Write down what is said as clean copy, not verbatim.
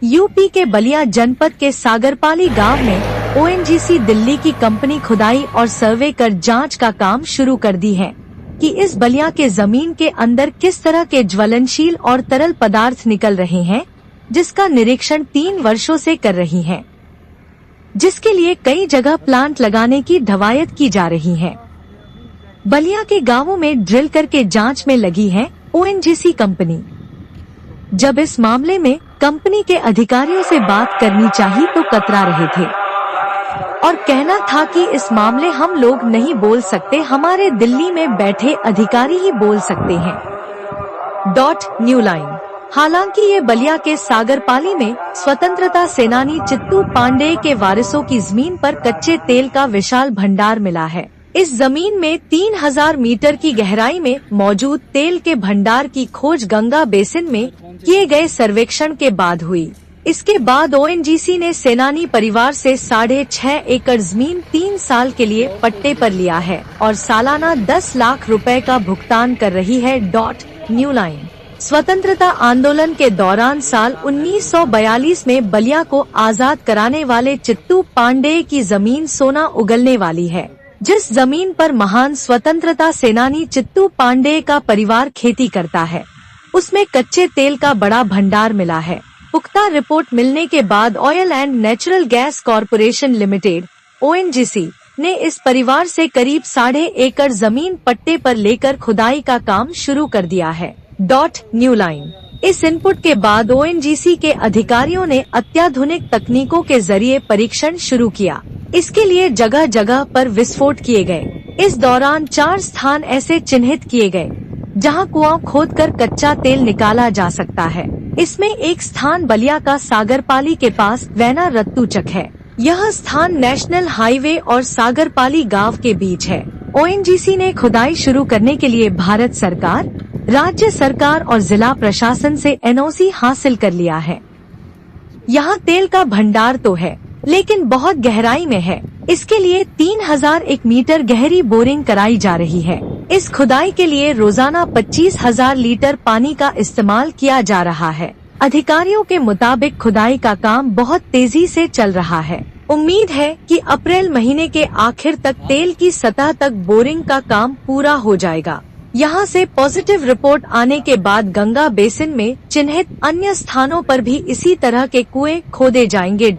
UP के बलिया जनपद के सागरपाली गांव में ओएनजीसी दिल्ली की कंपनी खुदाई और सर्वे कर जांच का काम शुरू कर दी है कि इस बलिया के जमीन के अंदर किस तरह के ज्वलनशील और तरल पदार्थ निकल रहे हैं, जिसका निरीक्षण 3 वर्षों से कर रही है, जिसके लिए कई जगह प्लांट लगाने की ढवायत की जा रही है। बलिया के गांवों में ड्रिल करके जांच में लगी है ओएनजीसी कंपनी। जब इस मामले में कंपनी के अधिकारियों से बात करनी चाहिए तो कतरा रहे थे और कहना था कि इस मामले हम लोग नहीं बोल सकते, हमारे दिल्ली में बैठे अधिकारी ही बोल सकते हैं। New line. हालांकि ये बलिया के सागरपाली में स्वतंत्रता सेनानी चित्तू पांडेय के वारिसों की जमीन पर कच्चे तेल का विशाल भंडार मिला है। इस जमीन में 3000 मीटर की गहराई में मौजूद तेल के भंडार की खोज गंगा बेसिन में किए गए सर्वेक्षण के बाद हुई। इसके बाद ओएनजीसी ने सेनानी परिवार से 6.5 एकड़ जमीन 3 साल के लिए पट्टे पर लिया है और सालाना 10 लाख रुपए का भुगतान कर रही है। New line. स्वतंत्रता आंदोलन के दौरान साल 1942 में बलिया को आजाद कराने वाले चित्तू पांडेय की जमीन सोना उगलने वाली है। जिस जमीन पर महान स्वतंत्रता सेनानी चित्तू पांडेय का परिवार खेती करता है, उसमें कच्चे तेल का बड़ा भंडार मिला है। पुख्ता रिपोर्ट मिलने के बाद oil and natural gas corporation limited ONGC ने इस परिवार से करीब 6.5 एकड़ जमीन पट्टे पर लेकर खुदाई का काम शुरू कर दिया है। New line. इस इनपुट के बाद ओएनजीसी के अधिकारियों ने अत्याधुनिक तकनीकों के जरिए परीक्षण शुरू किया। इसके लिए जगह जगह पर विस्फोट किए गए। इस दौरान 4 स्थान ऐसे चिन्हित किए गए जहां कुआं खोदकर कच्चा तेल निकाला जा सकता है। इसमें एक स्थान बलिया का सागरपाली के पास वैना रत्तूचक है। यह स्थान नेशनल हाईवे और सागरपाली गांव के बीच है। ओएनजीसी ने खुदाई शुरू करने के लिए भारत सरकार, राज्य सरकार और जिला प्रशासन से एनओसी हासिल कर लिया है। यहाँ तेल का भंडार तो है, लेकिन बहुत गहराई में है। इसके लिए 3001 मीटर गहरी बोरिंग कराई जा रही है। इस खुदाई के लिए रोजाना 25,000 लीटर पानी का इस्तेमाल किया जा रहा है। अधिकारियों के मुताबिक खुदाई का काम बहुत तेजी से चल रहा है। उम्मीद है कि अप्रैल महीने के आखिर तक तेल की सतह तक बोरिंग का काम पूरा हो जाएगा। यहाँ से पॉजिटिव रिपोर्ट आने के बाद गंगा बेसिन में चिन्हित अन्य स्थानों पर भी इसी तरह के कुएं खोदे जाएंगे।